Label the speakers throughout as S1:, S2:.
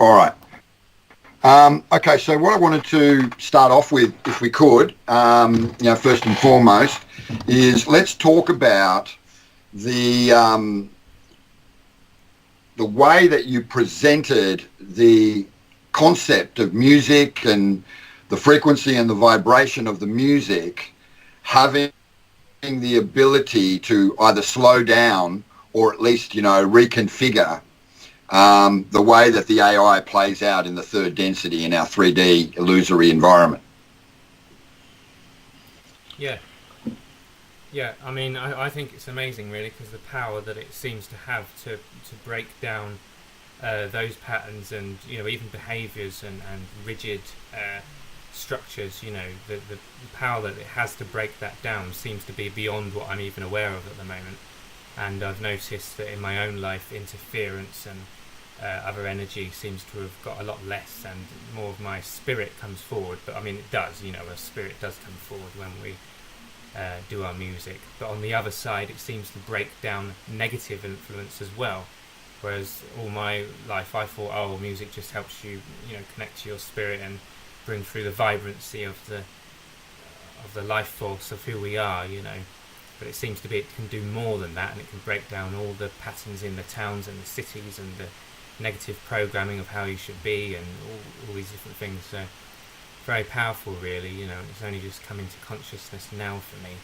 S1: All right. Okay, so what I wanted to start off with, if we could, first and foremost, is let's talk about the the way that you presented the concept of music and the frequency and the vibration of the music having the ability to either slow down or at least, reconfigure the way that the AI plays out in the third density in our 3D illusory environment.
S2: Yeah. Yeah, I mean, I think it's amazing, really, because the power that it seems to have to break down those patterns and, even behaviours and rigid structures, the power that it has to break that down seems to be beyond what I'm even aware of at the moment. And I've noticed that in my own life, interference and other energy seems to have got a lot less, and more of my spirit comes forward. But I mean, it does, a spirit does come forward when we do our music. But on the other side, it seems to break down negative influence as well. Whereas all my life, I thought, oh, music just helps you, connect to your spirit and bring through the vibrancy of the life force of who we are, But it seems to be it can do more than that, and it can break down all the patterns in the towns and the cities and the negative programming of how you should be and all these different things. So very powerful, really. It's only just come into consciousness now for me.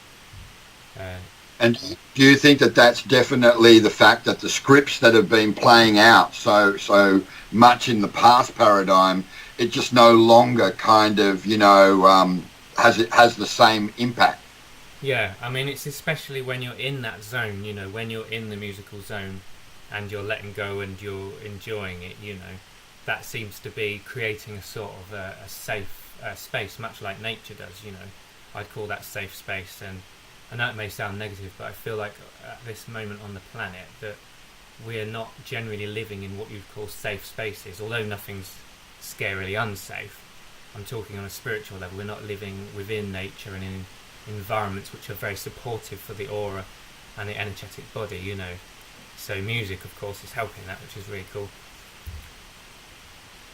S1: And do you think that that's definitely the fact that the scripts that have been playing out so much in the past paradigm, it just no longer kind of, has the same impact?
S2: Yeah, I mean, it's especially when you're in that zone, when you're in the musical zone and you're letting go and you're enjoying it, that seems to be creating a sort of a safe space, much like nature does, I'd call that safe space. And I know it may sound negative, but I feel like at this moment on the planet that we're not generally living in what you'd call safe spaces, although nothing's scarily unsafe. I'm talking on a spiritual level. We're not living within nature and in environments which are very supportive for the aura and the energetic body, So music, of course, is helping that, which is really cool.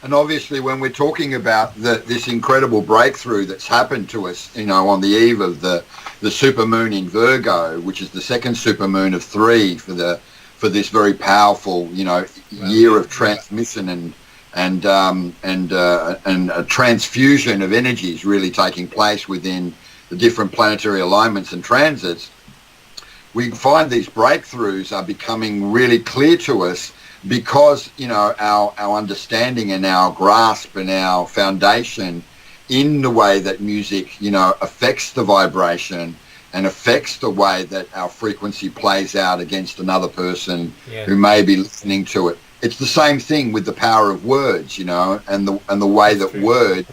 S1: And obviously, when we're talking about this incredible breakthrough that's happened to us, on the eve of the supermoon in Virgo, which is the second supermoon of 3 for this very powerful, year of transmission and a transfusion of energies really taking place within the different planetary alignments and transits, we find these breakthroughs are becoming really clear to us because, our understanding and our grasp and our foundation in the way that music, affects the vibration and affects the way that our frequency plays out against another person who may be listening to it. It's the same thing with the power of words, and the way that words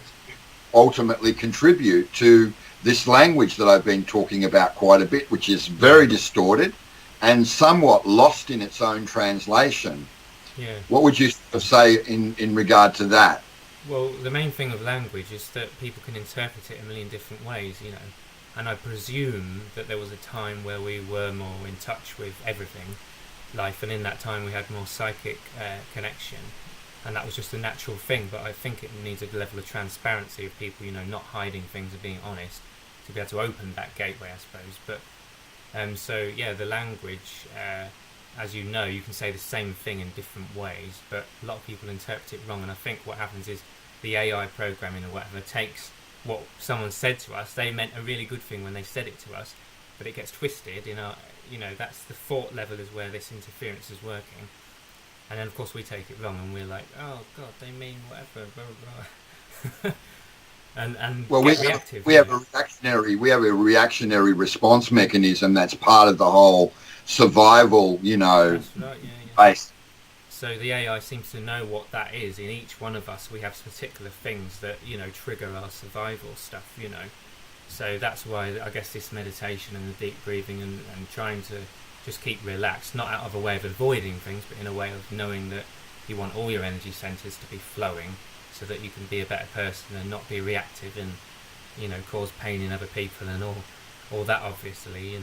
S1: ultimately contribute to this language that I've been talking about quite a bit, which is very distorted and somewhat lost in its own translation.
S2: Yeah.
S1: What would you say in regard to that?
S2: Well, the main thing of language is that people can interpret it a million different ways, And I presume that there was a time where we were more in touch with everything, life, and in that time we had more psychic connection, and that was just a natural thing. But I think it needs a level of transparency of people, not hiding things and being honest, to be able to open that gateway, I suppose. But the language, as you know, you can say the same thing in different ways, but a lot of people interpret it wrong. And I think what happens is the AI programming or whatever takes what someone said to us. They meant a really good thing when they said it to us, but it gets twisted. That's the thought level is where this interference is working. And then, of course, we take it wrong, and we're like, "Oh God, they mean whatever." Blah blah blah. and
S1: well,
S2: reactive.
S1: We have a reactionary response mechanism that's part of the whole survival,
S2: That's right, yeah.
S1: base.
S2: So the AI seems to know what that is. In each one of us, we have particular things that trigger our survival stuff. So that's why I guess this meditation and the deep breathing and trying to just keep relaxed, not out of a way of avoiding things, but in a way of knowing that you want all your energy centers to be flowing so that you can be a better person and not be reactive and, cause pain in other people and all that, obviously,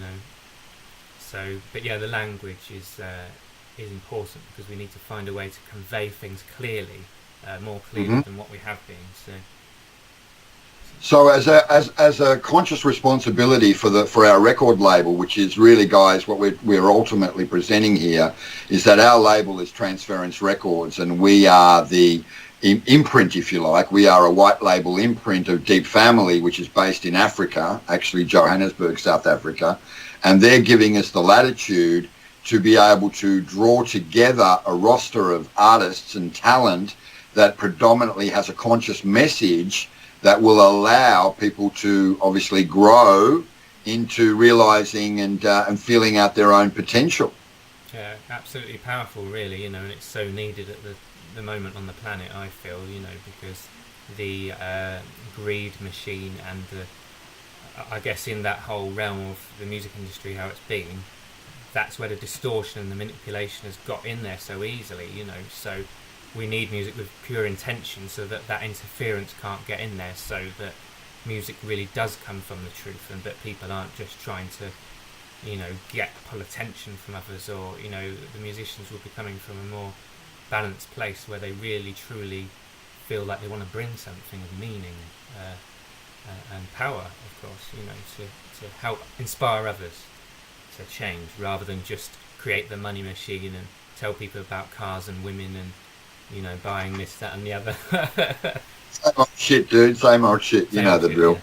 S2: So, but yeah, the language is important because we need to find a way to convey things clearly more clearly than what we have been.
S1: So as a conscious responsibility for our record label, which is really, guys, what we're ultimately presenting here, is that our label is Transference Records, and we are the imprint, if you like. We are a white label imprint of Deep Family, which is based in Africa, actually Johannesburg, South Africa, and they're giving us the latitude to be able to draw together a roster of artists and talent that predominantly has a conscious message that will allow people to obviously grow into realizing and feeling out their own potential.
S2: Yeah, absolutely powerful, really, and it's so needed at the moment on the planet, I feel, because the greed machine and I guess in that whole realm of the music industry, how it's been, that's where the distortion and the manipulation has got in there so easily, so we need music with pure intention so that interference can't get in there, so that music really does come from the truth and that people aren't just trying to pull attention from others, or the musicians will be coming from a more balanced place where they really truly feel like they want to bring something of meaning and power, of course, to help inspire others to change, rather than just create the money machine and tell people about cars and women and buying this, that, and the other.
S1: Same old shit, dude. Same old shit. You know the drill.
S2: Yeah.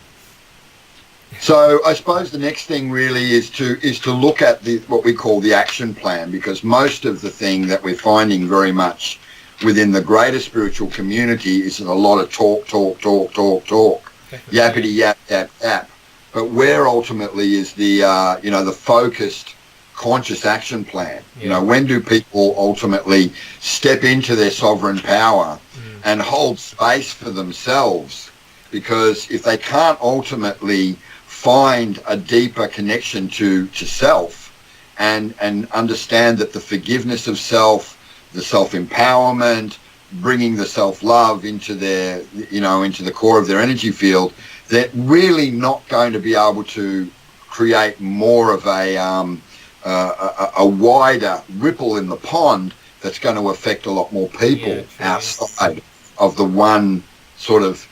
S1: So I suppose the next thing really is to look at what we call the action plan, because most of the thing that we're finding very much within the greater spiritual community is a lot of talk, yappity yap, yap, yap. But where ultimately is the the focused conscious action plan?
S2: Yeah.
S1: When do people ultimately step into their sovereign power and hold space for themselves? Because if they can't ultimately find a deeper connection to self and understand that the forgiveness of self, the self-empowerment, bringing the self-love into their into the core of their energy field, they're really not going to be able to create more of a wider ripple in the pond that's going to affect a lot more people outside of the one sort of,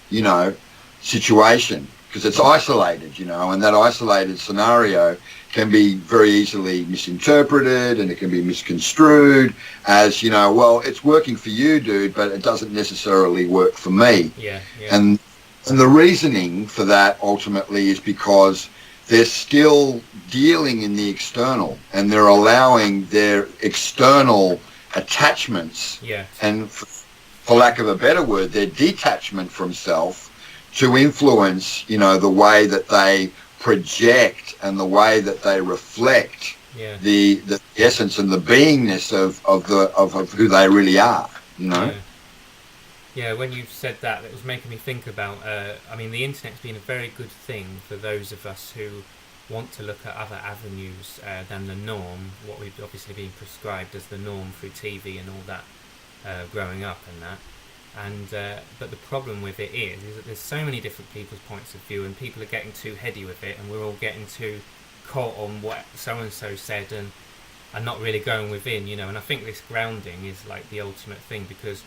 S1: situation, because it's isolated, and that isolated scenario can be very easily misinterpreted, and it can be misconstrued as, well, it's working for you, dude, but it doesn't necessarily work for me.
S2: Yeah.
S1: And the reasoning for that ultimately is because they're still dealing in the external, and they're allowing their external attachments and, for lack of a better word, their detachment from self to influence, the way that they project and the way that they reflect the essence and the beingness of who they really are,
S2: Yeah, when you said that, it was making me think about, the internet's been a very good thing for those of us who want to look at other avenues than the norm, what we've obviously been prescribed as the norm through TV and all that, growing up and that. And but the problem with it is that there's so many different people's points of view, and people are getting too heady with it, and we're all getting too caught on what so-and-so said and not really going within, and I think this grounding is like the ultimate thing, because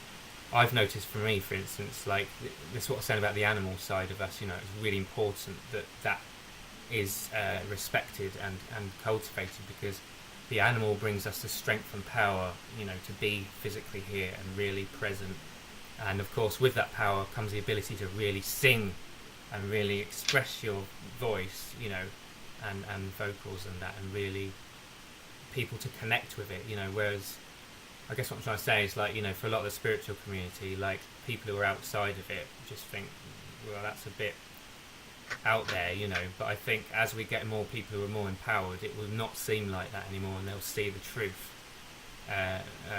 S2: I've noticed for me, for instance, like this is what I was saying about the animal side of us, it's really important that is respected and cultivated, because the animal brings us the strength and power, to be physically here and really present. And of course, with that power comes the ability to really sing and really express your voice, and vocals and that, and really people to connect with it, whereas I guess what I'm trying to say is, like, for a lot of the spiritual community, like, people who are outside of it just think, well, that's a bit out there, but I think as we get more people who are more empowered, it will not seem like that anymore, and they'll see the truth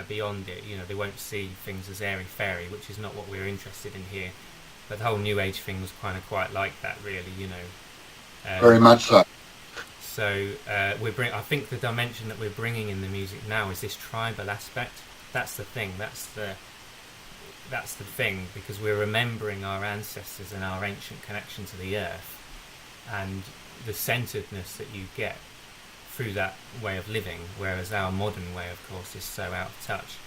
S2: beyond it. They won't see things as airy-fairy, which is not what we're interested in here. But the whole New Age thing was kind of quite like that, really,
S1: Very much so.
S2: So I think the dimension that we're bringing in the music now is this tribal aspect. That's the thing. That's the thing, because we're remembering our ancestors and our ancient connection to the earth, and the centeredness that you get through that way of living, whereas our modern way, of course, is so out of touch.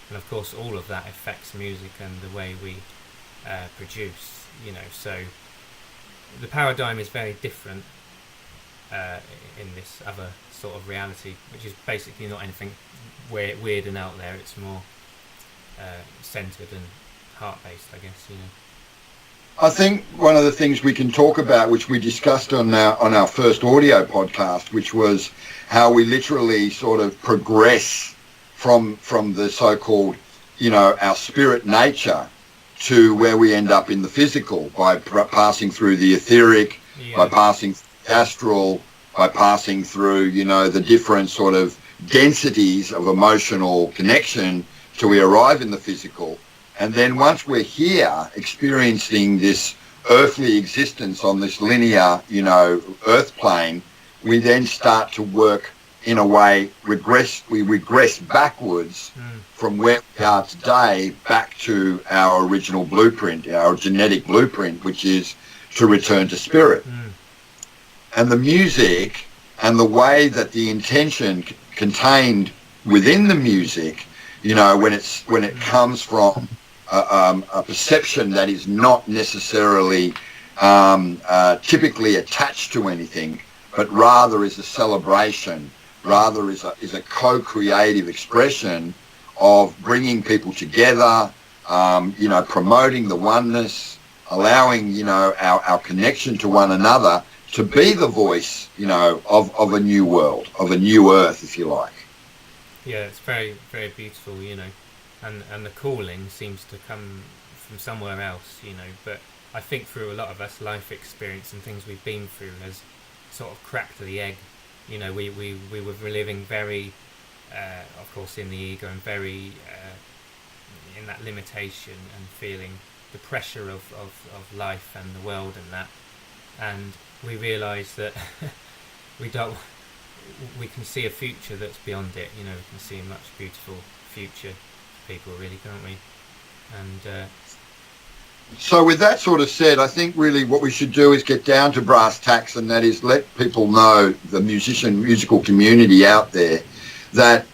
S2: and of course all of that affects music and the way we produce. So the paradigm is very different in this other sort of reality, which is basically not anything weird and out there. It's more centered and heart-based, I guess.
S1: I think one of the things we can talk about, which we discussed on our first audio podcast, which was how we literally sort of progress from the so-called, our spirit nature to where we end up in the physical by passing through the etheric, by passing through the astral, by passing through, the different sort of densities of emotional connection till we arrive in the physical. And then once we're here experiencing this earthly existence on this linear, earth plane, we then start to work in a way, we regress backwards from where we are today back to our original blueprint, our genetic blueprint, which is to return to spirit. And the music and the way that the intention contained within the music, when it comes from a perception that is not necessarily typically attached to anything, but rather is a celebration, rather is a co-creative expression of bringing people together, promoting the oneness, allowing, our connection to one another to be the voice, of a new world, of a new earth, if you like.
S2: Yeah, it's very, very beautiful, and the calling seems to come from somewhere else, but I think through a lot of us, life experience and things we've been through has sort of cracked the egg. We were living very, of course, in the ego and very in that limitation and feeling the pressure of life and the world and that. And we realise that we can see a future that's beyond it. We can see a much beautiful future for people, really, can't we? And
S1: so with that sort of said, I think really what we should do is get down to brass tacks, and that is let people know, the musical community out there, that,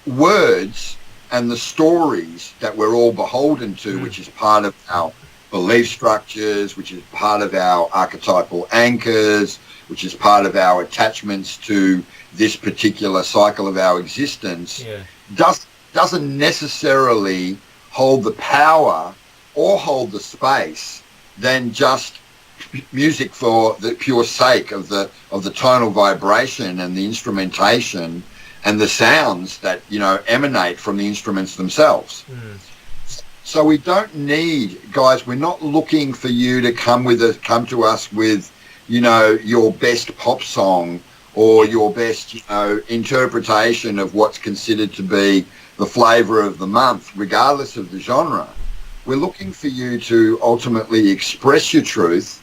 S1: words and the stories that we're all beholden to, which is part of our belief structures, which is part of our archetypal anchors, which is part of our attachments to this particular cycle of our existence, doesn't necessarily hold the power or hold the space than just music for the pure sake of the tonal vibration and the instrumentation and the sounds that emanate from the instruments themselves. So we don't need, guys, we're not looking for you to come to us with your best pop song or your best interpretation of what's considered to be the flavour of the month, regardless of the genre. We're looking for you to ultimately express your truth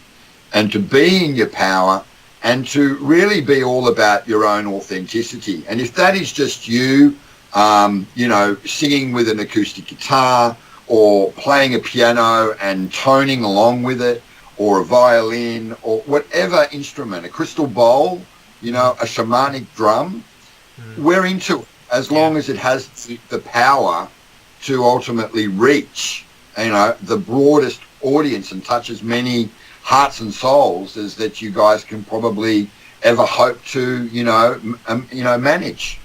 S1: and to be in your power and to really be all about your own authenticity. And if that is just you, singing with an acoustic guitar or playing a piano and toning along with it, or a violin or whatever instrument, a crystal bowl, a shamanic drum, we're into it as long as it has the power to ultimately reach the broadest audience and touch as many hearts and souls as that you guys can probably ever hope to manage.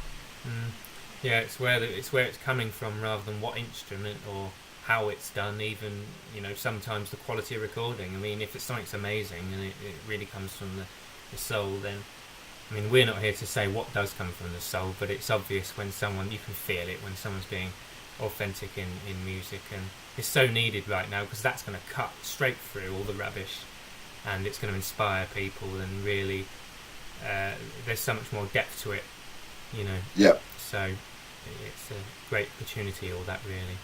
S2: Yeah, it's where it's coming from rather than what instrument or how it's done. Even sometimes the quality of recording. I mean, if it's something's amazing and it really comes from the soul, then we're not here to say what does come from the soul, but it's obvious when you can feel it when someone's being authentic in music, and it's so needed right now because that's going to cut straight through all the rubbish and it's going to inspire people, and really there's so much more depth to it,
S1: Yep.
S2: So it's a great opportunity, all that, really.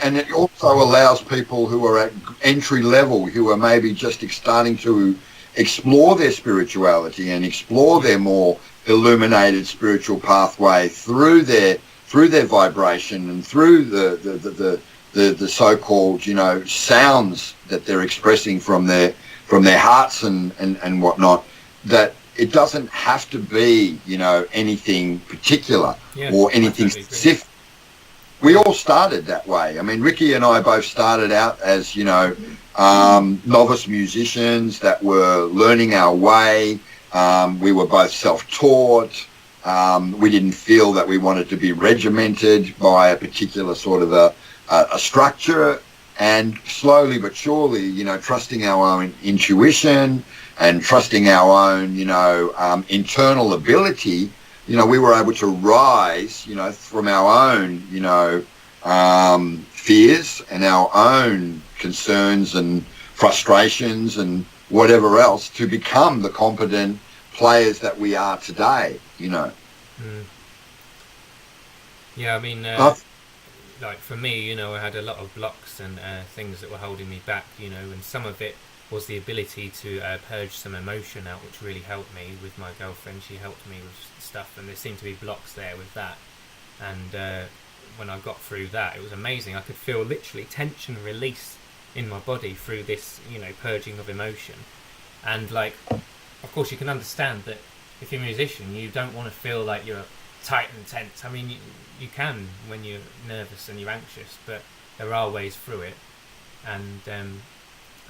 S1: And it also allows people who are at entry level, who are maybe just starting to explore their spirituality and explore their more illuminated spiritual pathway through their vibration and through the so-called sounds that they're expressing from their hearts and whatnot, that it doesn't have to be anything particular or anything specific. we all started that way. I mean, Riki and I both started out as, novice musicians that were learning our way. We were both self-taught. We didn't feel that we wanted to be regimented by a particular sort of a structure. And slowly but surely, trusting our own intuition and trusting our own, internal ability, we were able to rise, from our own, fears and our own concerns and frustrations and whatever else to become the competent players that we are today,
S2: Mm. Yeah, I mean, like for me, I had a lot of blocks and things that were holding me back, and some of it was the ability to purge some emotion out, which really helped me with my girlfriend. She helped me with stuff, and there seemed to be blocks there with that. And when I got through that, it was amazing. I could feel literally tension release in my body through this, purging of emotion. And like, of course, you can understand that if you're a musician, you don't want to feel like you're tight and tense. I mean, you can when you're nervous and you're anxious, but there are ways through it. And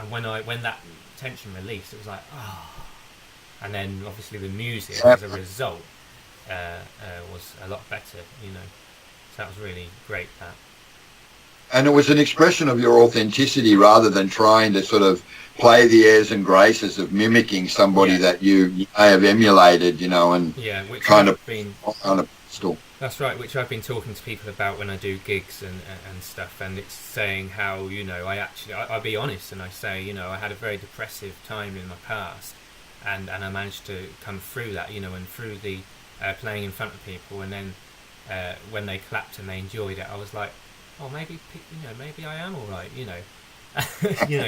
S2: when that tension released, it was like, oh. And then obviously the music as a result was a lot better, So that was really great, that.
S1: And it was an expression of your authenticity rather than trying to sort of play the airs and graces of mimicking somebody that you may have emulated, and
S2: which
S1: kind
S2: I've
S1: of
S2: been
S1: on a pedestal.
S2: That's right, which I've been talking to people about when I do gigs and stuff, and it's saying how, I'll be honest and I say, I had a very depressive time in my past, and I managed to come through that, and through the playing in front of people, and then when they clapped and they enjoyed it, I was like, oh, maybe I am all right,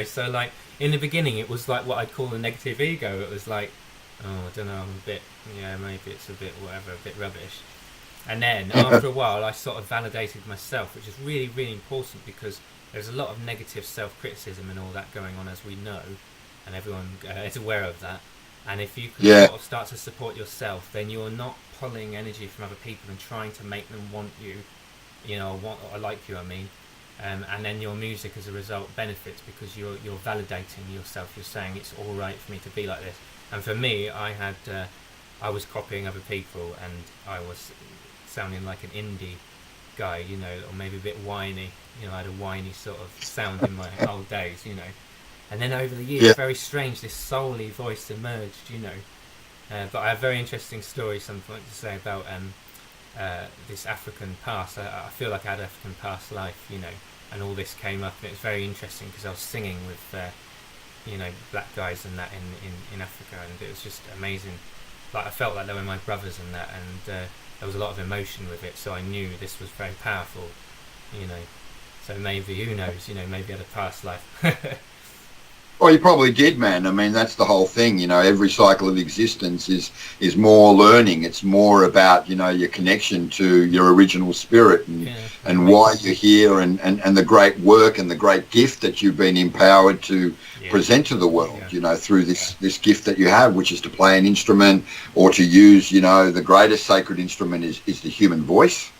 S2: so like in the beginning it was like what I'd call the negative ego. It was like, oh, I don't know, I'm a bit, maybe it's a bit whatever, a bit rubbish. And then after a while I sort of validated myself, which is really, really important, because there's a lot of negative self-criticism and all that going on, as we know, and everyone is aware of that. And if you can sort of start to support yourself, then you're not pulling energy from other people and trying to make them want you, want or like you, I mean. And then your music as a result benefits because you're validating yourself. You're saying it's all right for me to be like this. And for me, I was copying other people, and I was sounding like an indie guy, or maybe a bit whiny. I had a whiny sort of sound in my old days, And then over the years, very strange, this soul-y voice emerged, But I have a very interesting story, something to say about this African past. I feel like I had African past life, and all this came up, and it was very interesting because I was singing with, black guys and that in Africa, and it was just amazing. Like, I felt like they were my brothers and that, and there was a lot of emotion with it, so I knew this was very powerful, So maybe, who knows, maybe I had a past life.
S1: Well, you probably did, man. I mean, that's the whole thing. Every cycle of existence is more learning. It's more about, your connection to your original spirit and why you're here and the great work and the great gift that you've been empowered to present to the world, through this gift that you have, which is to play an instrument or to use, the greatest sacred instrument is the human voice,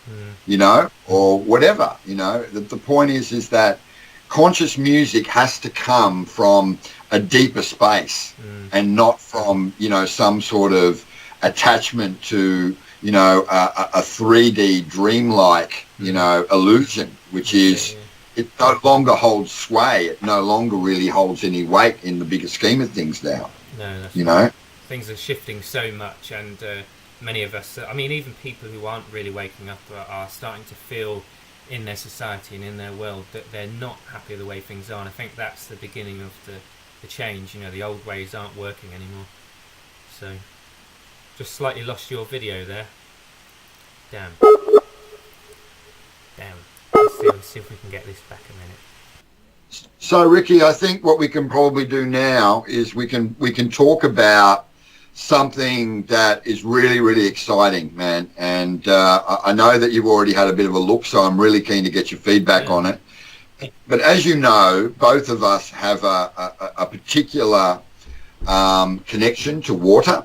S1: or whatever, The point is that conscious music has to come from a deeper space and not from, some sort of attachment to, a 3D dreamlike, illusion, which is, it no longer holds sway. It no longer really holds any weight in the bigger scheme of things now.
S2: No, that's right. Things are shifting so much, and many of us, I mean, even people who aren't really waking up are starting to feel in their society and in their world that they're not happy the way things are, and I think that's the beginning of the change. The old ways aren't working anymore. So just slightly lost your video there. Damn. Let's see if we can get this back a minute.
S1: So Riki, I think what we can probably do now is we can talk about something that is really, really exciting, man. And I know that you've already had a bit of a look, so I'm really keen to get your feedback on it. But as you know, both of us have a particular connection to water.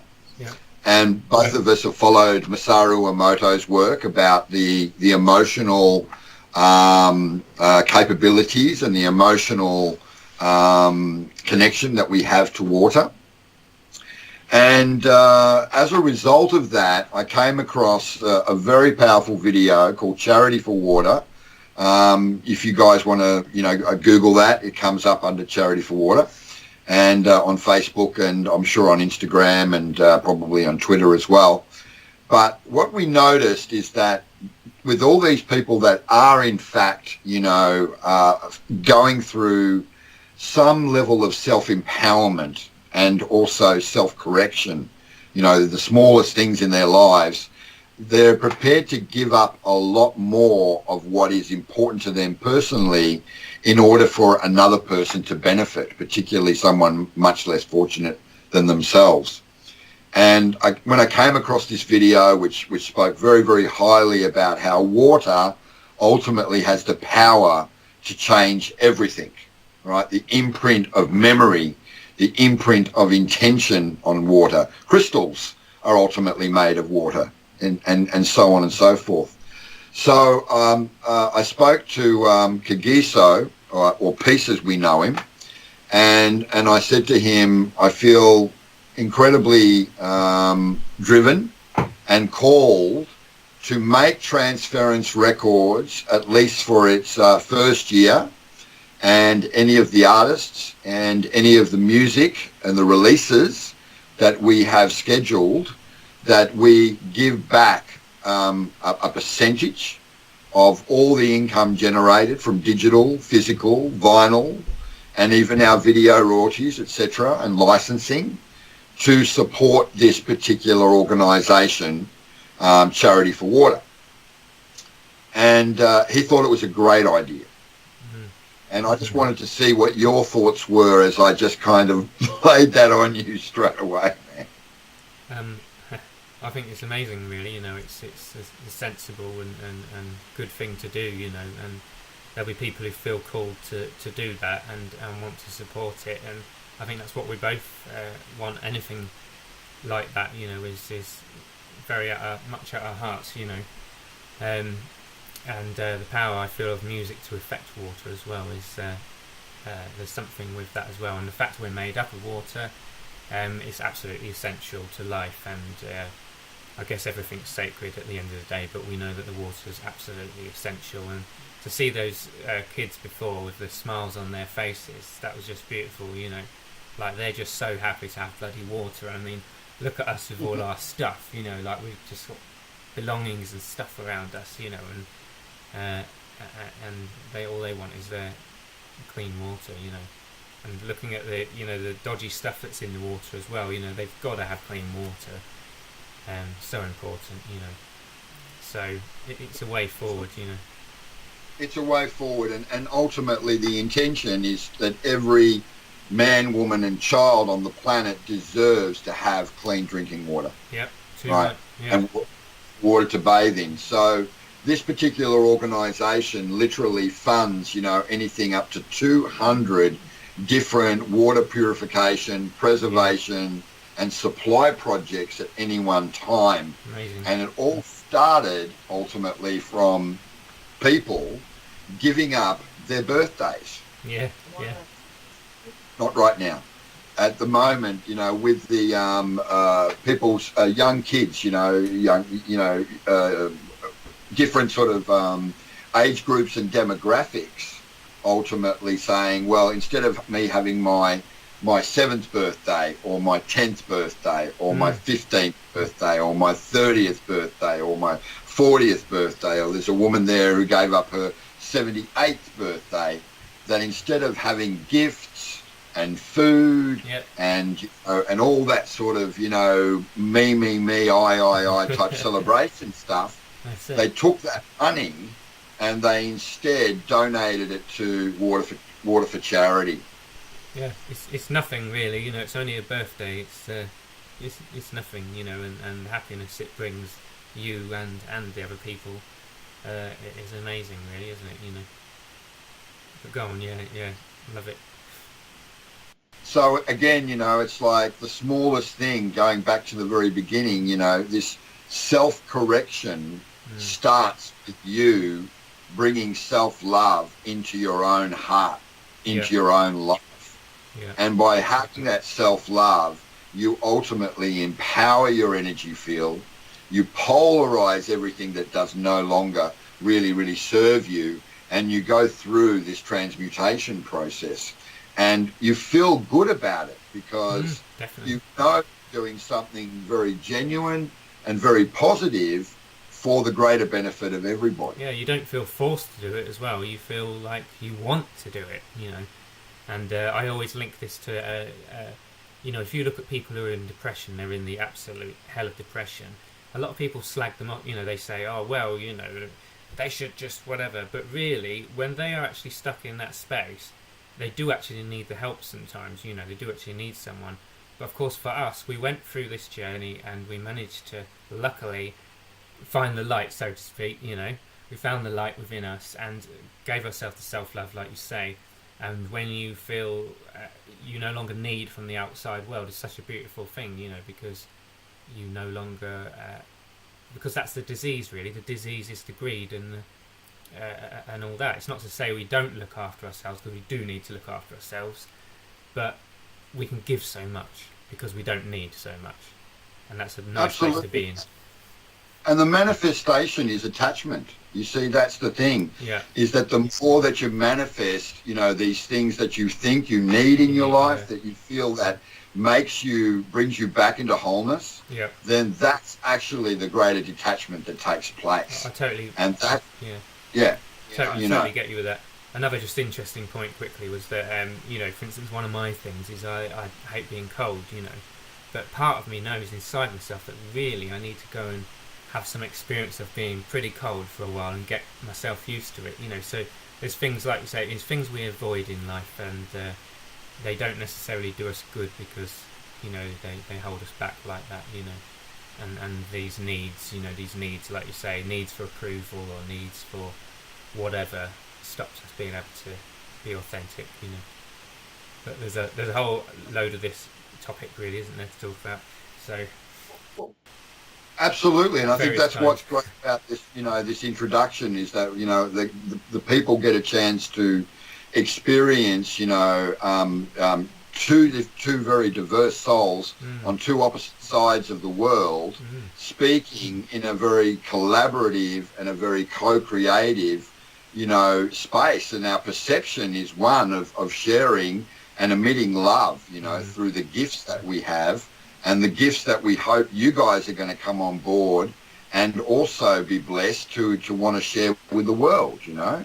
S1: And both of us have followed Masaru Emoto's work about the emotional capabilities and the emotional connection that we have to water. And as a result of that, I came across a very powerful video called Charity for Water. If you guys want to, Google that, it comes up under Charity for Water, and on Facebook, and I'm sure on Instagram, and probably on Twitter as well. But what we noticed is that with all these people that are in fact, going through some level of self-empowerment and also self-correction, the smallest things in their lives, they're prepared to give up a lot more of what is important to them personally in order for another person to benefit, particularly someone much less fortunate than themselves. And when I came across this video, which spoke very, very highly about how water ultimately has the power to change everything, right? The imprint of memory, the imprint of intention on water. Crystals are ultimately made of water, and so on and so forth. So I spoke to Kagiso, or Peace as we know him, and I said to him, I feel incredibly driven and called to make Transference Records, at least for its first year, and any of the artists and any of the music and the releases that we have scheduled, that we give back a percentage of all the income generated from digital, physical, vinyl, and even our video royalties, etc., and licensing, to support this particular organisation, Charity for Water. And he thought it was a great idea. And I just wanted to see what your thoughts were as I just kind of laid that on you straight away, man.
S2: I think it's amazing, really. It's a sensible and good thing to do, and there'll be people who feel called to do that and want to support it. And I think that's what we both want. Anything like that, is very much at our hearts, and the power I feel of music to affect water as well is there's something with that as well. And the fact we're made up of water is absolutely essential to life, and I guess everything's sacred at the end of the day, but we know that the water is absolutely essential. And to see those kids before with the smiles on their faces, that was just beautiful, like they're just so happy to have bloody water. I mean, look at us with all our stuff, like we've just got belongings and stuff around us, and all they want is their clean water, and looking at the the dodgy stuff that's in the water as well, they've got to have clean water, so important, so it's a way forward,
S1: It's a way forward, and ultimately the intention is that every man, woman and child on the planet deserves to have clean drinking water.
S2: Yep.
S1: Right.
S2: Yep.
S1: And water to bathe in. So this particular organisation literally funds, anything up to 200 different water purification, preservation and supply projects at any one time.
S2: Amazing.
S1: And it all started ultimately from people giving up their birthdays.
S2: Yeah.
S1: Not right now. At the moment, with the people's young kids, different sort of age groups and demographics, ultimately saying, well, instead of me having my 7th birthday or my 10th birthday or my 15th birthday or my 30th birthday or my 40th birthday, or there's a woman there who gave up her 78th birthday, that instead of having gifts and food and all that sort of, me, I type celebration stuff, they took that money and they instead donated it to water for charity.
S2: Yeah, it's nothing really, it's only a birthday, it's nothing, and the happiness it brings you and the other people is amazing, really, isn't it? But go on, yeah, love it.
S1: So again, it's like the smallest thing, going back to the very beginning, this self-correction starts with you bringing self-love into your own heart,
S2: Yeah.
S1: into your own life.
S2: Yeah.
S1: And by having that self-love, you ultimately empower your energy field. You polarize everything that does no longer really serve you, and you go through this transmutation process. And you feel good about it because you know you're doing something very genuine and very positive for the greater benefit of everybody.
S2: Yeah, you don't feel forced to do it as well. You feel like you want to do it, you know. And I always link this to, you know, if you look at people who are in depression, they're in the absolute hell of depression. A lot of people slag them up, you know, they say, oh, well, you know, they should just whatever. But really, when they are actually stuck in that space, they do actually need the help sometimes, you know, they do actually need someone. But of course, for us, we went through this journey and we managed to, luckily, find the light, so to speak, you know. We found the light within us and gave ourselves the self-love, like you say. And when you feel you no longer need from the outside world, it's such a beautiful thing, you know, because you no longer... because that's the disease, really. The disease is the greed and all that. It's not to say we don't look after ourselves, because we do need to look after ourselves. But we can give so much because we don't need so much. And that's a nice place to be in.
S1: And the manifestation is attachment. You see, that's the thing.
S2: Yeah.
S1: Is that the more that you manifest, you know, these things that you think you need in your life, that you feel that brings you back into wholeness, then that's actually the greater detachment that takes place.
S2: I totally...
S1: And that...
S2: Totally get you with that. Another just interesting point quickly was that, you know, for instance, one of my things is I hate being cold, you know. But part of me knows inside myself that really I need to go and have some experience of being pretty cold for a while and get myself used to it, you know. So there's things, like you say, there's things we avoid in life, and they don't necessarily do us good because, you know, they hold us back like that, you know. And these needs, you know, like you say, needs for approval or needs for whatever stops us being able to be authentic, you know. But there's a whole load of this topic, really, isn't there, to talk about? So
S1: absolutely, and I think that's what's great about this, you know, this introduction is that, you know, the people get a chance to experience, you know, two very diverse souls on two opposite sides of the world, speaking in a very collaborative and a very co-creative, you know, space. And our perception is one of sharing and emitting love, you know, through the gifts that we have and the gifts that we hope you guys are going to come on board and also be blessed to want to share with the world, you know.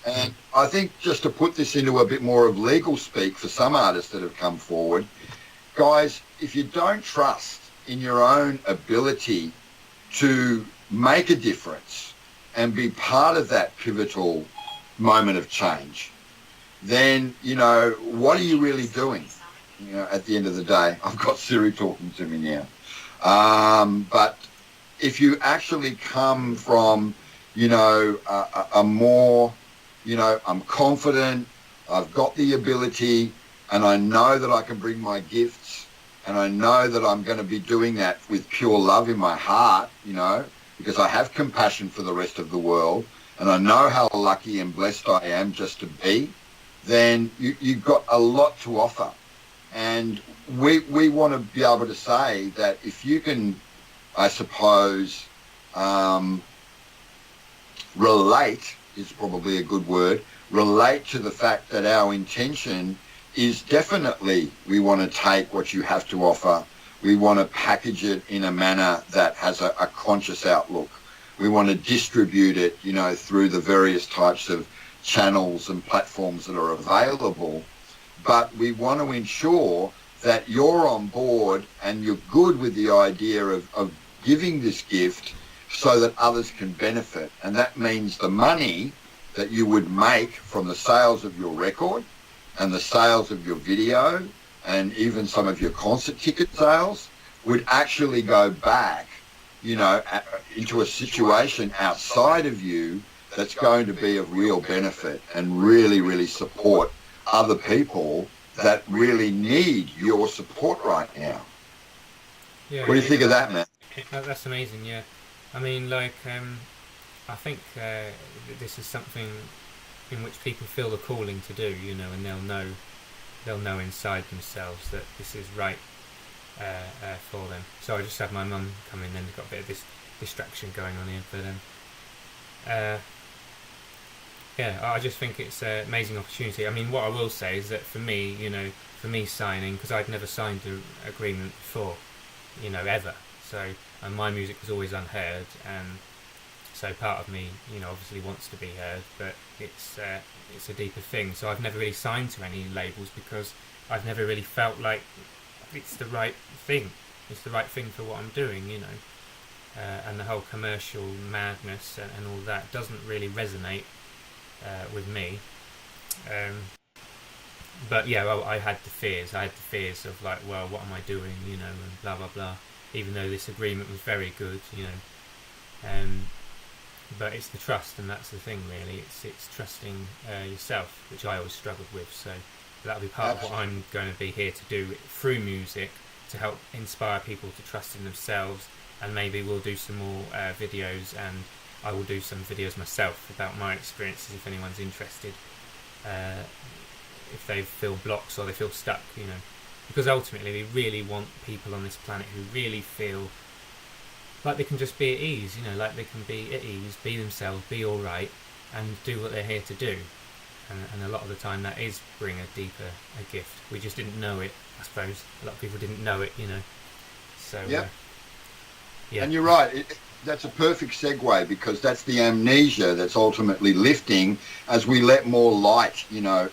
S1: And I think just to put this into a bit more of legal speak for some artists that have come forward, guys, if you don't trust in your own ability to make a difference and be part of that pivotal moment of change, then, you know, what are you really doing? You know, at the end of the day, I've got Siri talking to me now. But if you actually come from, you know, a more, you know, I'm confident, I've got the ability, and I know that I can bring my gifts, and I know that I'm going to be doing that with pure love in my heart, you know, because I have compassion for the rest of the world, and I know how lucky and blessed I am just to be, then you've got a lot to offer. And we want to be able to say that if you can, I suppose, relate is probably a good word, relate to the fact that our intention is definitely we want to take what you have to offer. We want to package it in a manner that has a conscious outlook. We want to distribute it, you know, through the various types of channels and platforms that are available. But we want to ensure that you're on board and you're good with the idea of giving this gift so that others can benefit. And that means the money that you would make from the sales of your record and the sales of your video and even some of your concert ticket sales would actually go back, you know, into a situation outside of you that's going to be of real benefit and really, really support other people that really need your support right now.
S2: Yeah,
S1: what do you think of that, man?
S2: That's amazing, yeah. I mean, like, I think this is something in which people feel the calling to do, and they'll know inside themselves that this is right for them. So I just had my mum come in, and got a bit of this distraction going on here, but yeah, I just think it's an amazing opportunity. I mean, what I will say is that for me, signing, because I'd never signed an agreement before, ever. So, and my music was always unheard, and so part of me, obviously wants to be heard, but it's a deeper thing. So I've never really signed to any labels because I've never really felt like it's the right thing. It's the right thing for what I'm doing, and the whole commercial madness and all that doesn't really resonate with me. But yeah, well, I had the fears. I had the fears of like, well, what am I doing, and blah blah blah. Even though this agreement was very good, but it's the trust, and that's the thing really. It's trusting yourself, which I always struggled with. So that'll be part of what I'm going to be here to do through music, to help inspire people to trust in themselves. And maybe we'll do some more videos, and I will do some videos myself about my experiences if anyone's interested. If they feel blocks or they feel stuck, because ultimately we really want people on this planet who really feel like they can just be at ease, like they can be at ease, be themselves, be all right, and do what they're here to do. And a lot of the time that is bring a gift. We just didn't know it, I suppose. A lot of people didn't know it, So
S1: yep.
S2: Yeah.
S1: And you're right. That's a perfect segue, because that's the amnesia that's ultimately lifting as we let more light,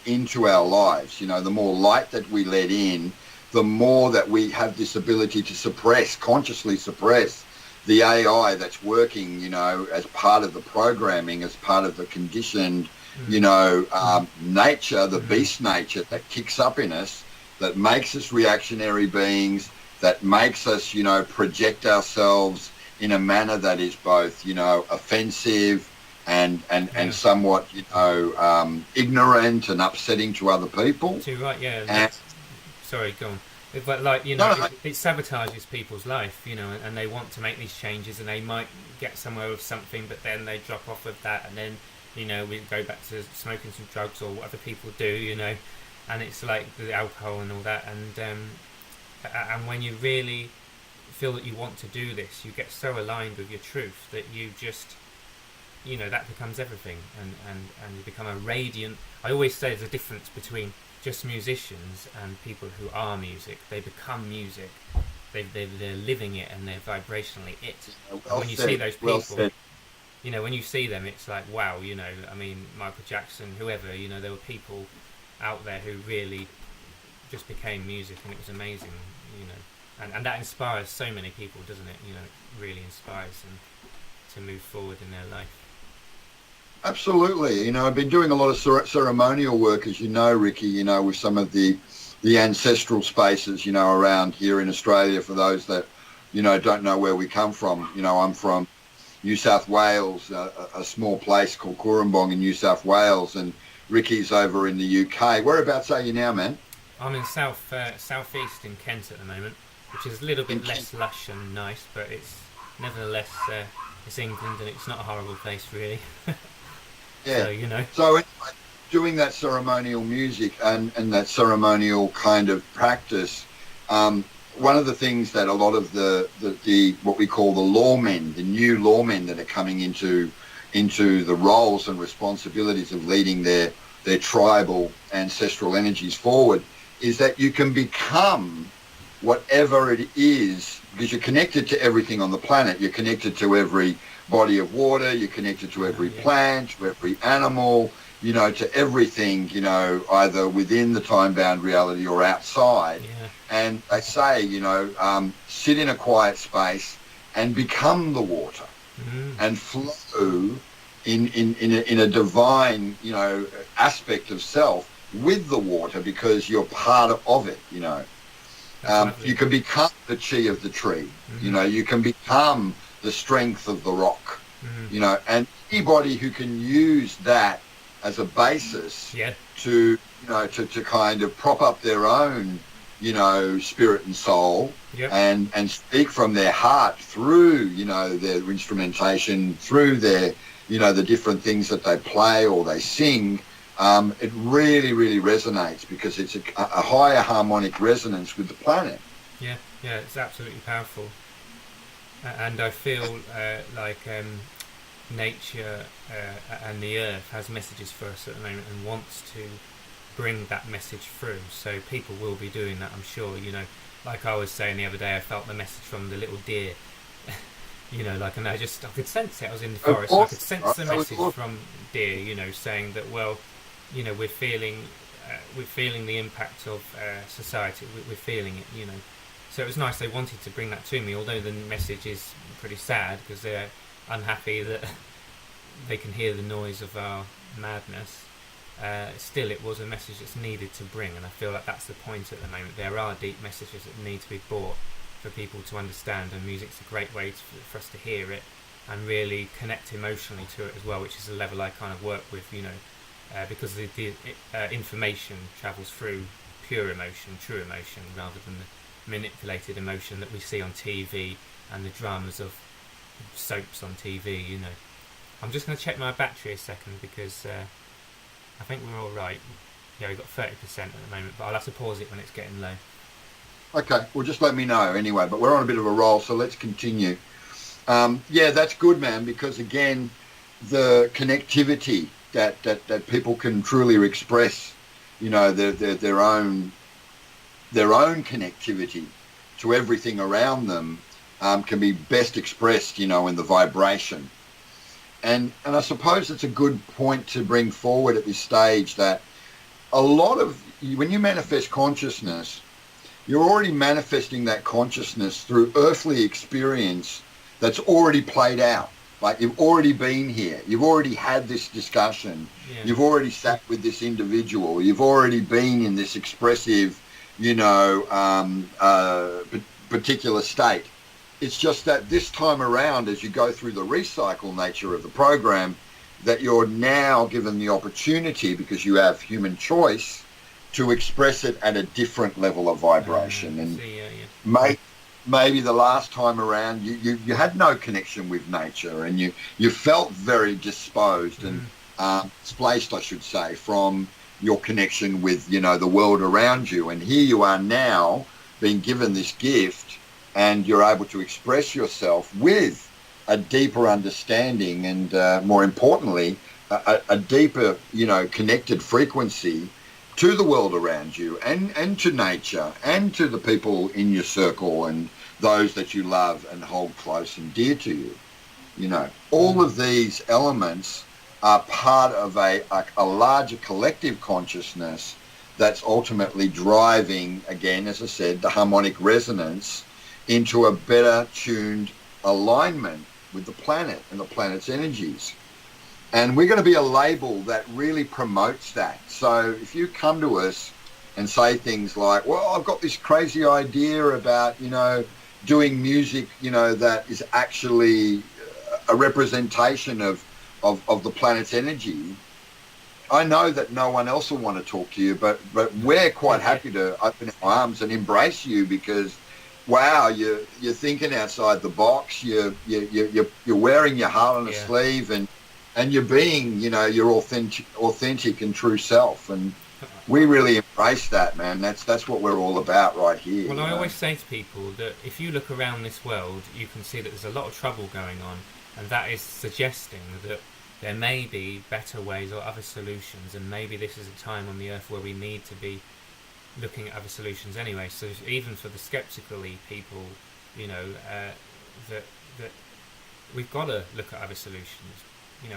S1: into our lives. The more light that we let in, the more that we have this ability to consciously suppress the AI that's working, as part of the programming, as part of the conditioned, nature, the beast nature that kicks up in us, that makes us reactionary beings, that makes us, project ourselves in a manner that is both, offensive and somewhat, ignorant and upsetting to other people.
S2: Too right, yeah. Sorry, go on. But like, it sabotages people's life, and they want to make these changes, and they might get somewhere with something, but then they drop off of that, and then, we go back to smoking some drugs or what other people do, and it's like the alcohol and all that, and when you really feel that you want to do this, you get so aligned with your truth that you just, that becomes everything, and you become a radiant. I always say there's a difference between just musicians and people who are music. They become music. They're living it, and they're vibrationally it. When you see those people, when you see them, it's like, wow, I mean, Michael Jackson, whoever, there were people out there who really just became music, and it was amazing, and that inspires so many people, doesn't it? It really inspires them to move forward in their life.
S1: Absolutely. I've been doing a lot of ceremonial work, as you know, Riki, with some of the ancestral spaces, around here in Australia. For those that, don't know where we come from, I'm from New South Wales, a small place called Cooranbong in New South Wales, and Riki's over in the UK. Whereabouts are you now, man?
S2: I'm in southeast in Kent at the moment, which is a little bit less lush and nice, but it's nevertheless it's England, and it's not a horrible place really.
S1: Yeah. So anyway, doing that ceremonial music and that ceremonial kind of practice, one of the things that a lot of the what we call the lawmen, the new lawmen that are coming into the roles and responsibilities of leading their tribal ancestral energies forward, is that you can become whatever it is, because you're connected to everything on the planet. You're connected to every body of water, you're connected to every plant, to every animal, to everything, either within the time-bound reality or outside. Yeah. And they say, sit in a quiet space and become the water, and flow in a divine, aspect of self with the water, because you're part of it, You can become the chi of the tree, you can become the strength of the rock, and anybody who can use that as a basis to kind of prop up their own, spirit and soul, and speak from their heart through, their instrumentation, through their the different things that they play or they sing, it really, really resonates because it's a higher harmonic resonance with the planet.
S2: Yeah, it's absolutely powerful. And I feel like nature and the earth has messages for us at the moment and wants to bring that message through. So people will be doing that, I'm sure. Like I was saying the other day, I felt the message from the little deer. And I could sense it. I was in the forest, and I could sense the message from deer. Saying that, well, we're feeling the impact of society. We're feeling it. So it was nice. They wanted to bring that to me, although the message is pretty sad because they're unhappy that they can hear the noise of our madness. Still, it was a message that's needed to bring, and I feel like that's the point at the moment. There are deep messages that need to be brought for people to understand, and music's a great way for us to hear it and really connect emotionally to it as well, which is a level I kind of work with, because the information travels through pure emotion, true emotion, rather than the manipulated emotion that we see on TV and the dramas of soaps on TV. I'm just going to check my battery a second because I think we're all right. Yeah, we've got 30% at the moment, but I'll have to pause it when it's getting low.
S1: Okay, well, just let me know anyway, but we're on a bit of a roll, so let's continue. Yeah, that's good, man, because again, the connectivity that people can truly express, their own connectivity to everything around them can be best expressed, in the vibration. And I suppose it's a good point to bring forward at this stage that a lot of, when you manifest consciousness, you're already manifesting that consciousness through earthly experience that's already played out. Like you've already been here. You've already had this discussion. Yeah. You've already sat with this individual. You've already been in this expressive, particular state. It's just that this time around, as you go through the recycle nature of the program, that you're now given the opportunity, because you have human choice, to express it at a different level of vibration. Maybe the last time around you had no connection with nature, and you felt very disposed and displaced, I should say, from your connection with the world around you. And here you are now being given this gift, and you're able to express yourself with a deeper understanding and more importantly a deeper connected frequency to the world around you and to nature and to the people in your circle and those that you love and hold close and dear to you. All of these elements are part of a larger collective consciousness that's ultimately driving, again, as I said, the harmonic resonance into a better tuned alignment with the planet and the planet's energies. And we're going to be a label that really promotes that. So if you come to us and say things like, well, I've got this crazy idea about, doing music, that is actually a representation of the planet's energy, I know that no one else will want to talk to you, but we're quite happy to open our arms and embrace you because, wow, you're thinking outside the box. You're wearing your heart on a sleeve, and you're being, your authentic and true self. And we really embrace that, man. That's what we're all about right here.
S2: Well, I always say to people that if you look around this world, you can see that there's a lot of trouble going on, and that is suggesting that there may be better ways or other solutions, and maybe this is a time on the earth where we need to be looking at other solutions anyway. So even for the skeptically people, that we've got to look at other solutions.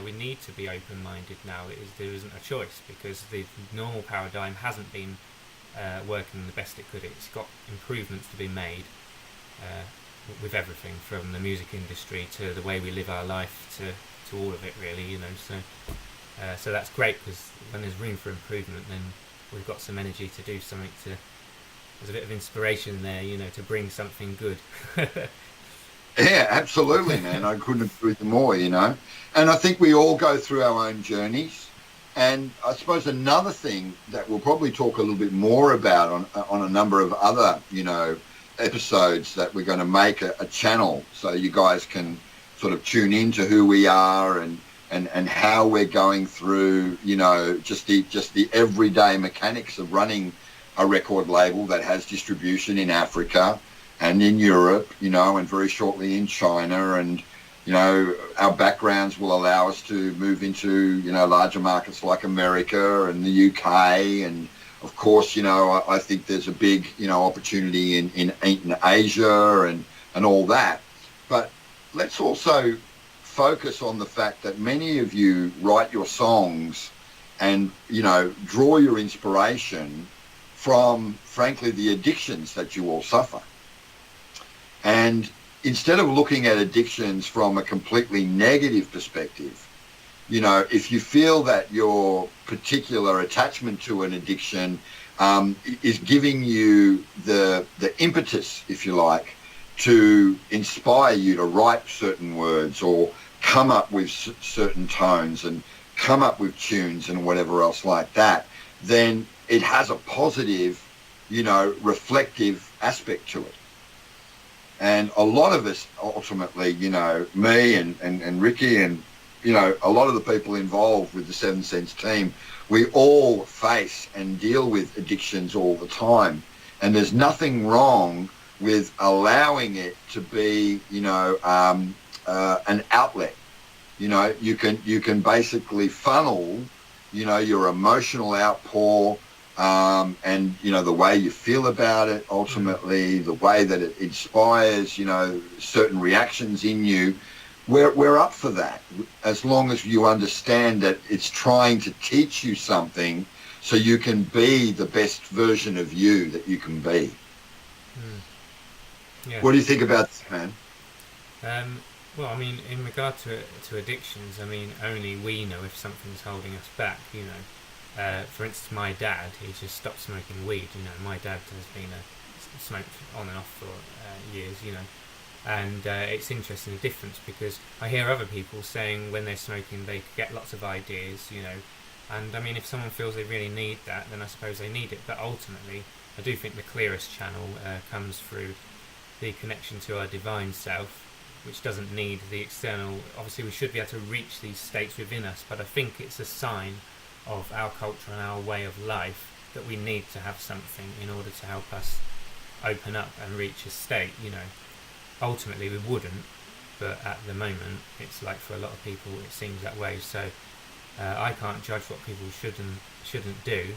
S2: We need to be open-minded now. There isn't a choice because the normal paradigm hasn't been working the best it could. It's got improvements to be made with everything from the music industry to the way we live our life to all of it, really. So that's great because when there's room for improvement, then we've got some energy to do something. There's a bit of inspiration there, to bring something good.
S1: Yeah, absolutely, man. I couldn't agree with you more, And I think we all go through our own journeys. And I suppose another thing that we'll probably talk a little bit more about on a number of other, episodes that we're going to make a channel so you guys can sort of tune into who we are and and how we're going through, just the everyday mechanics of running a record label that has distribution in Africa and in Europe, and very shortly in China. And, our backgrounds will allow us to move into, larger markets like America and the UK. And of course, I think there's a big, opportunity in Asia and all that. But let's also focus on the fact that many of you write your songs and, draw your inspiration from, frankly, the addictions that you all suffer. And instead of looking at addictions from a completely negative perspective, if you feel that your particular attachment to an addiction is giving you the impetus, if you like, to inspire you to write certain words or come up with certain tones and come up with tunes and whatever else like that, then it has a positive, reflective aspect to it. And a lot of us ultimately, me and Riki and, a lot of the people involved with the Seven Sense team, we all face and deal with addictions all the time. And there's nothing wrong with allowing it to be, an outlet. You can basically funnel, your emotional outpour, and the way you feel about it, ultimately the way that it inspires, certain reactions in you. We're up for that, as long as you understand that it's trying to teach you something so you can be the best version of you that you can be.
S2: Yeah.
S1: What do you think about this, man?
S2: Well, I mean, in regard to addictions, I mean, only we know if something's holding us back, For instance, my dad, he just stopped smoking weed. My dad has been smoked on and off for years, and it's interesting the difference, because I hear other people saying when they're smoking they get lots of ideas, and I mean, if someone feels they really need that, then I suppose they need it. But ultimately, I do think the clearest channel comes through the connection to our divine self, which doesn't need the external. Obviously, we should be able to reach these states within us, but I think it's a sign of our culture and our way of life that we need to have something in order to help us open up and reach a state. Ultimately we wouldn't, but at the moment it's like, for a lot of people it seems that way. So I can't judge what people should and shouldn't do,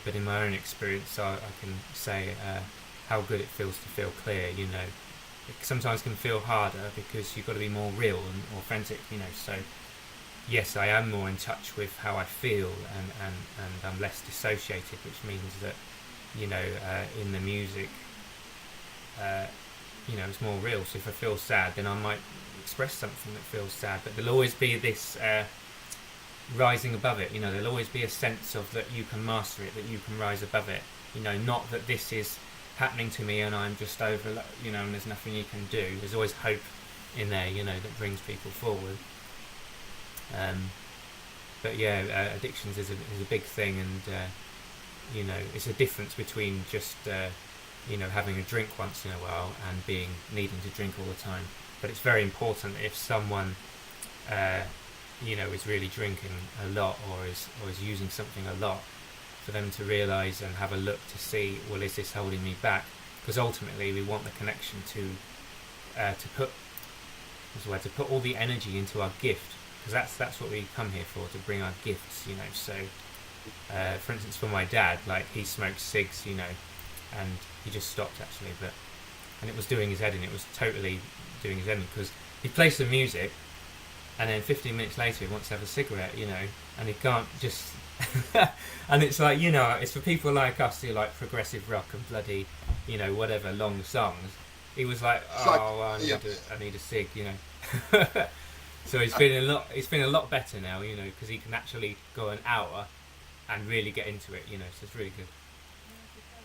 S2: but in my own experience I can say how good it feels to feel clear. It sometimes can feel harder because you've got to be more real and authentic, so yes, I am more in touch with how I feel, and I'm less dissociated, which means that, in the music, it's more real. So if I feel sad, then I might express something that feels sad, but there'll always be this rising above it. There'll always be a sense of that you can master it, that you can rise above it. Not that this is happening to me and I'm just over, and there's nothing you can do. There's always hope in there, that brings people forward. But yeah, addictions is a big thing, and it's a difference between just having a drink once in a while and needing to drink all the time. But it's very important that if someone is really drinking a lot or is using something a lot, for them to realise and have a look to see, well, is this holding me back? Because ultimately we want the connection to put all the energy into our gift, because that's what we come here for, to bring our gifts. So for instance, for my dad, like, he smoked cigs, and he just stopped actually, and it was doing his head in. It was totally doing his head in, because he plays some music and then 15 minutes later he wants to have a cigarette, and he can't just and it's like, it's for people like us who like progressive rock and bloody, whatever, long songs. He was like, I need a cig, So he's feeling a lot better now, because he can actually go an hour and really get into it, so it's really good.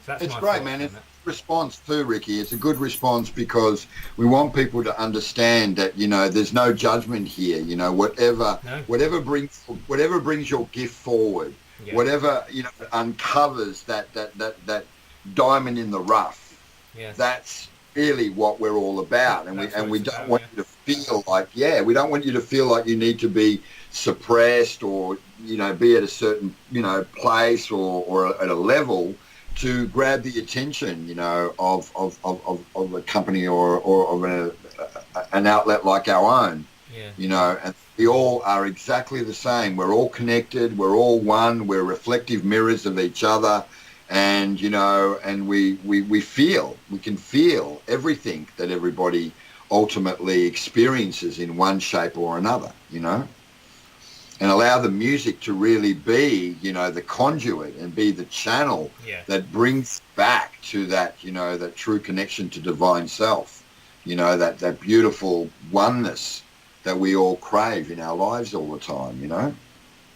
S2: So that's
S1: great, man. It's a response too, Riki. It's a good response, because we want people to understand that, there's no judgment here. Whatever brings your gift forward, whatever uncovers that diamond in the rough. Yeah. That's really what we're all about, and we don't want you to feel like we don't want you to feel like you need to be suppressed or, be at a certain, place or at a level to grab the attention, of a company or of an outlet like our own.
S2: Yeah.
S1: And we all are exactly the same. We're all connected. We're all one. We're reflective mirrors of each other. And, and we can feel everything that everybody ultimately experiences in one shape or another, and allow the music to really be, the conduit and be the channel that brings back to that, that true connection to divine self, that beautiful oneness that we all crave in our lives all the time,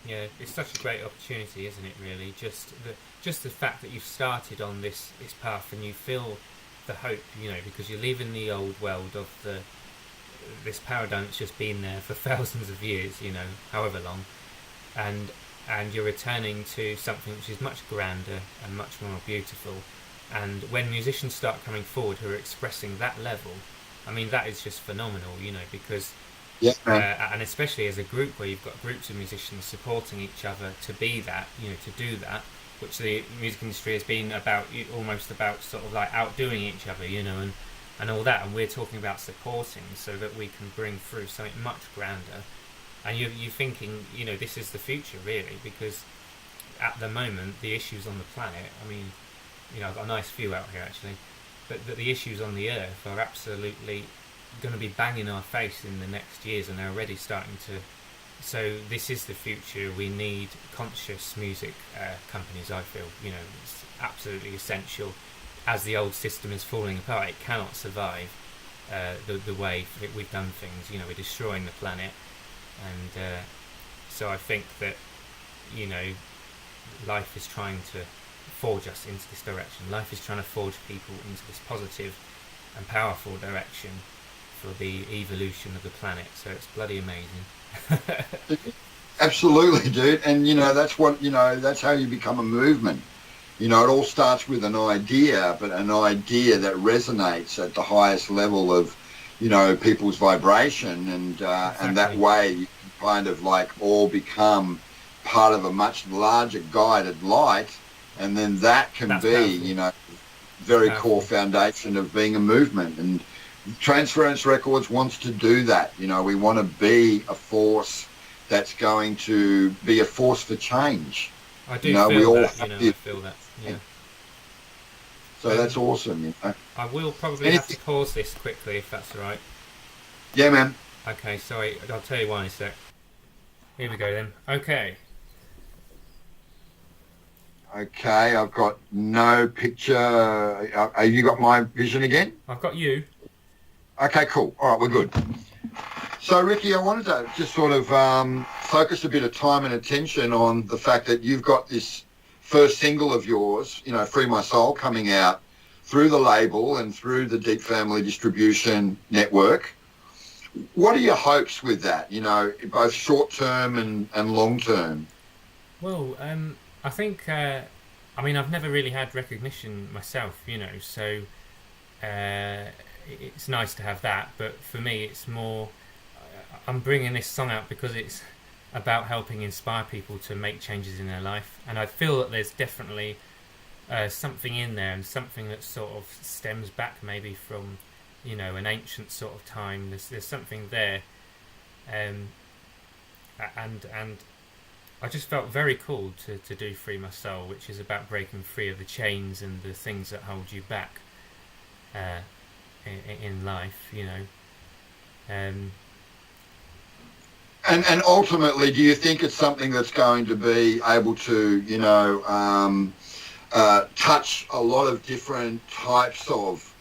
S2: Yeah, it's such a great opportunity, isn't it, really? Just the fact that you've started on this path and you feel the hope, because you're leaving the old world of this paradigm that's just been there for thousands of years, however long, and you're returning to something which is much grander and much more beautiful. And when musicians start coming forward who are expressing that level, I mean, that is just phenomenal, because and especially as a group where you've got groups of musicians supporting each other to be that, to do that, which the music industry has been about, almost about sort of like outdoing each other, and all that, and we're talking about supporting so that we can bring through something much grander. And you're thinking, this is the future, really, because at the moment, the issues on the planet, I mean, I've got a nice view out here, actually, but the issues on the Earth are absolutely going to be banging our face in the next years, and they're already starting to. So this is the future. We need conscious music companies, I feel. It's absolutely essential. As the old system is falling apart, it cannot survive the way that we've done things. We're destroying the planet, and so I think that life is trying to forge us into this direction. Life is trying to forge people into this positive and powerful direction for the evolution of the planet. So it's bloody amazing.
S1: Absolutely, dude. And that's how you become a movement. It all starts with an idea, but an idea that resonates at the highest level of, people's vibration, and
S2: Exactly.
S1: And that way you can kind of like all become part of a much larger guided light, and then that can
S2: That's
S1: be,
S2: powerful.
S1: very core foundation of being a movement. And Transference Records wants to do that. We want to be a force that's going to be a force for change.
S2: I do feel
S1: we all
S2: that. I feel that. Yeah.
S1: So that's awesome.
S2: I will probably have to pause this quickly if that's all right.
S1: Yeah, man.
S2: Okay, sorry. I'll tell you why in a sec. Here we go then. Okay.
S1: Okay, I've got no picture. Have you got my vision again?
S2: I've got you.
S1: Okay, cool. All right, we're good. So, Riki, I wanted to just sort of focus a bit of time and attention on the fact that you've got this first single of yours, Free My Soul, coming out through the label and through the Deep Family Distribution Network. What are your hopes with that, both short-term and long-term?
S2: Well, I think, I've never really had recognition myself, so it's nice to have that, but for me it's more, I'm bringing this song out because it's about helping inspire people to make changes in their life, and I feel that there's definitely something in there, and something that sort of stems back maybe from an ancient sort of time. There's something there, and I just felt very cool to do Free My Soul, which is about breaking free of the chains and the things that hold you back in life,
S1: And ultimately, do you think it's something that's going to be able to, touch a lot of different types of,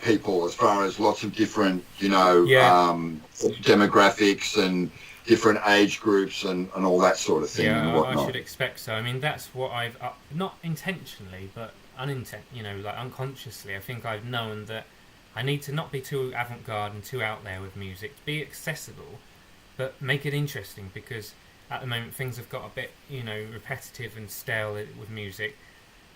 S1: people, as far as lots of different, demographics and different age groups and all that sort of thing and whatnot?
S2: I should expect so. I mean, that's what I've, not intentionally, but unconsciously, I think I've known that I need to not be too avant-garde and too out there with music, be accessible, but make it interesting, because at the moment things have got a bit, repetitive and stale with music,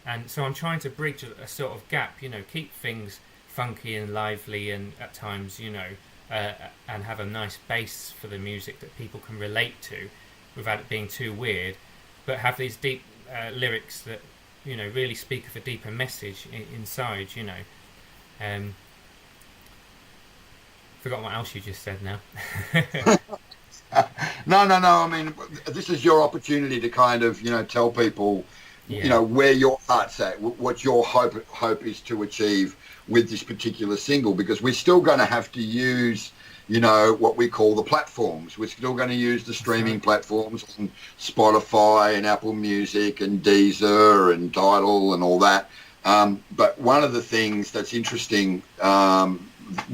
S2: and so I'm trying to bridge a sort of gap, keep things funky and lively and at times, and have a nice base for the music that people can relate to without it being too weird, but have these deep lyrics that really speak of a deeper message inside. Forgotten what else you just said now.
S1: No, no, no. I mean, this is your opportunity to kind of, tell people,
S2: Yeah.
S1: where your heart's at, what your hope is to achieve with this particular single, because we're still going to have to use, what we call the platforms. We're still going to use the streaming platforms on Spotify and Apple Music and Deezer and Tidal and all that. But one of the things that's interesting,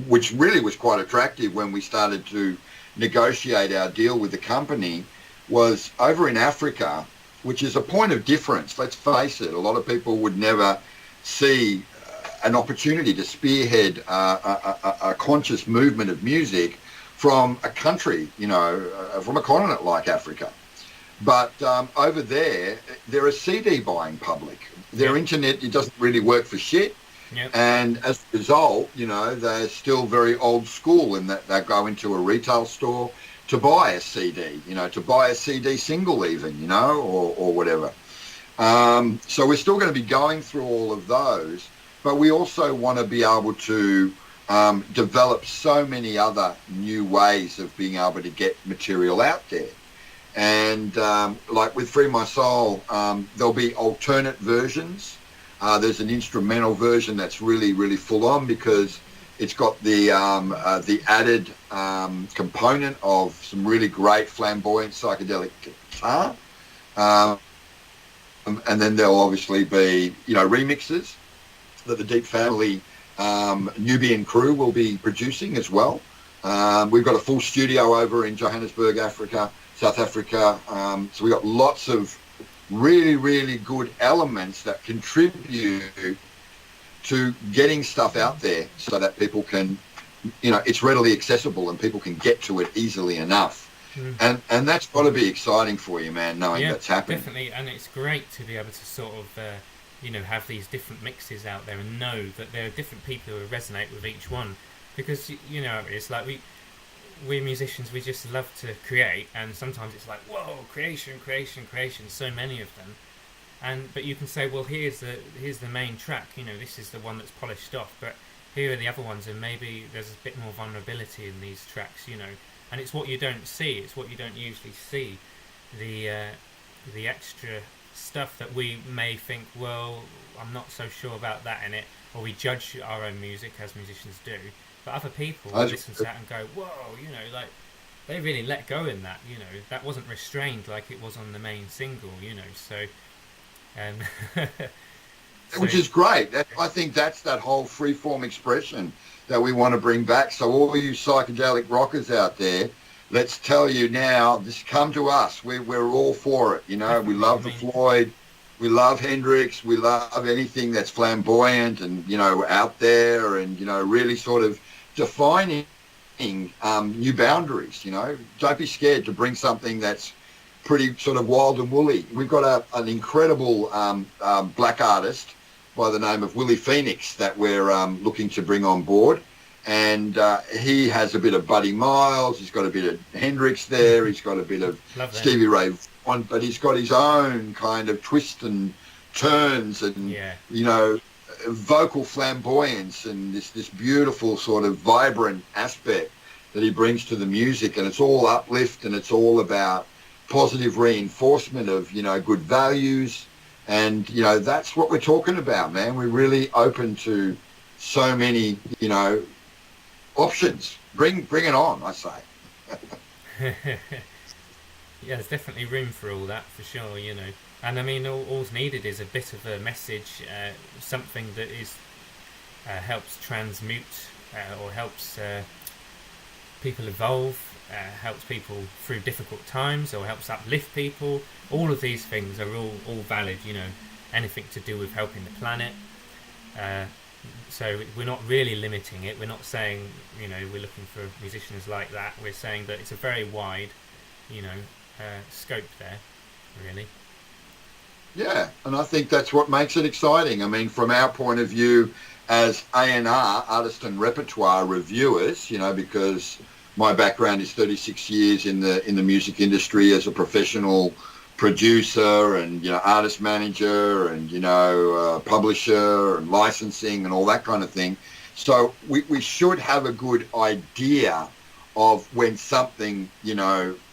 S1: which really was quite attractive when we started to negotiate our deal with the company, was over in Africa, which is a point of difference. Let's face it, a lot of people would never see an opportunity to spearhead a conscious movement of music from a country, from a continent like Africa. But over there, they're a CD buying public. Their internet, it doesn't really work for shit.
S2: Yep.
S1: And as a result, they're still very old school in that they go into a retail store to buy a CD, to buy a CD single even, or whatever. So we're still going to be going through all of those, but we also want to be able to develop so many other new ways of being able to get material out there. And like with Free My Soul, there'll be alternate versions. There's an instrumental version that's really, really full on because it's got the added component of some really great flamboyant psychedelic guitar. And then there'll obviously be, remixes that the Deep Family Nubian crew will be producing as well. We've got a full studio over in Johannesburg, South Africa. So we've got lots of really, really good elements that contribute to getting stuff out there so that people can, it's readily accessible and people can get to it easily enough. And that's got to be exciting for you, man, knowing that's happening.
S2: Definitely, and it's great to be able to sort of, have these different mixes out there and know that there are different people who resonate with each one. Because, it's like we musicians, we just love to create, and sometimes it's like, whoa, creation, so many of them. But you can say, well, here's the main track, this is the one that's polished off, but here are the other ones, and maybe there's a bit more vulnerability in these tracks, and it's what you don't see, it's what you don't usually see, the extra stuff that we may think, well, I'm not so sure about that in it, or we judge our own music as musicians do. But other people listen to that and go, whoa, like, they really let go in that, that wasn't restrained like it was on the main single, so...
S1: Which is great. I think that's that whole free-form expression that we want to bring back. So all you psychedelic rockers out there, let's tell you now, just come to us. We're all for it, We love the Floyd, we love Hendrix, we love anything that's flamboyant and, out there and, really sort of defining new boundaries, Don't be scared to bring something that's pretty sort of wild and woolly. We've got an incredible black artist by the name of Willie Phoenix that we're looking to bring on board. And he has a bit of Buddy Miles, he's got a bit of Hendrix there, he's got a bit of Stevie Ray Vaughan, but he's got his own kind of twists and turns and, vocal flamboyance and this beautiful sort of vibrant aspect that he brings to the music. And it's all uplift and it's all about positive reinforcement of, good values. And, that's what we're talking about, man. We're really open to so many, options. Bring it on, I say.
S2: Yeah, there's definitely room for all that, for sure, And I mean, all's needed is a bit of a message, something that is helps transmute or helps people evolve, helps people through difficult times, or helps uplift people. All of these things are all valid, anything to do with helping the planet. So we're not really limiting it. We're not saying, we're looking for musicians like that. We're saying that it's a very wide, scope there, really.
S1: Yeah, and I think that's what makes it exciting. I mean, from our point of view, as A&R, artist and repertoire reviewers, because my background is 36 years in the music industry as a professional producer and artist manager and publisher and licensing and all that kind of thing. So we should have a good idea of when something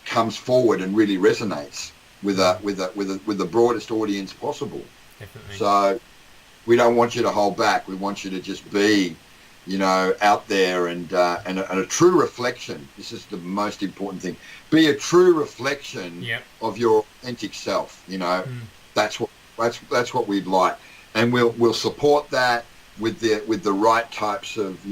S1: comes forward and really resonates with the broadest audience possible.
S2: Definitely.
S1: So we don't want you to hold back. We want you to just be out there and a true reflection. This is the most important thing. Be a true reflection of your authentic self. That's what we'd like, and we'll support that with the right types of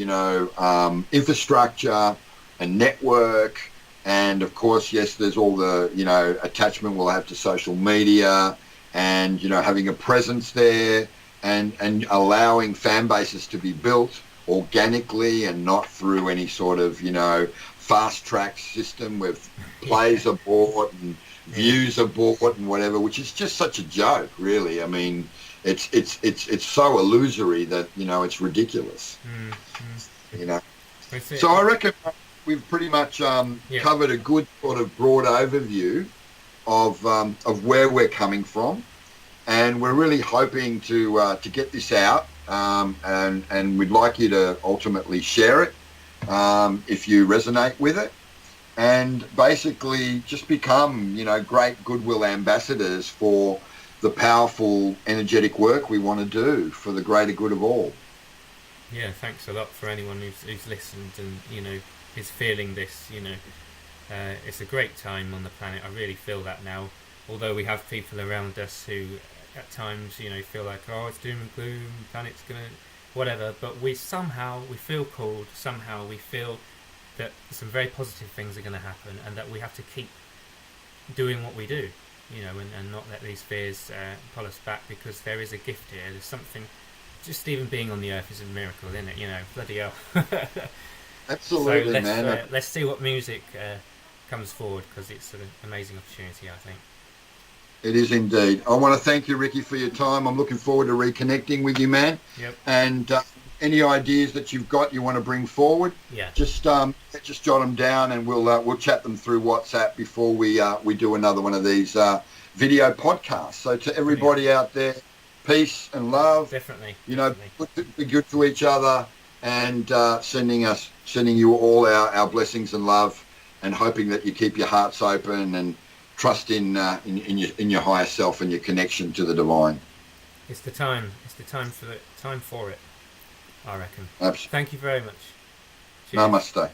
S1: infrastructure and network, and of course, yes, there's all the attachment we'll have to social media, and having a presence there, and allowing fan bases to be built organically and not through any sort of fast track system with plays are bought and views are bought and whatever, which is just such a joke, really. I mean, it's so illusory that it's ridiculous. So I reckon we've pretty much covered a good sort of broad overview of where we're coming from, and we're really hoping to get this out. And we'd like you to ultimately share it if you resonate with it, and basically just become, great goodwill ambassadors for the powerful, energetic work we want to do for the greater good of all.
S2: Yeah, thanks a lot for anyone who's listened and is feeling this. It's a great time on the planet. I really feel that now. Although we have people around us who at times, feel like, oh, it's doom and gloom, planet's gonna, whatever, but we feel called, somehow we feel that some very positive things are gonna happen, and that we have to keep doing what we do, and not let these fears pull us back, because there is a gift here. There's something, just even being on the earth is a miracle, isn't it? Bloody hell.
S1: Absolutely,
S2: so
S1: man.
S2: Let's see what music comes forward, because it's an amazing opportunity, I think.
S1: It is indeed. I want to thank you, Riki, for your time. I'm looking forward to reconnecting with you, man.
S2: Yep.
S1: And any ideas that you've got you want to bring forward, just jot them down, and we'll chat them through WhatsApp before we do another one of these video podcasts. So to everybody out there, peace and love.
S2: Definitely.
S1: Be good to each other, and sending you all our blessings and love, and hoping that you keep your hearts open and trust in your higher self and your connection to the divine.
S2: It's the time. It's the time for it. I reckon.
S1: Absolutely.
S2: Thank you very much. Cheers.
S1: Namaste.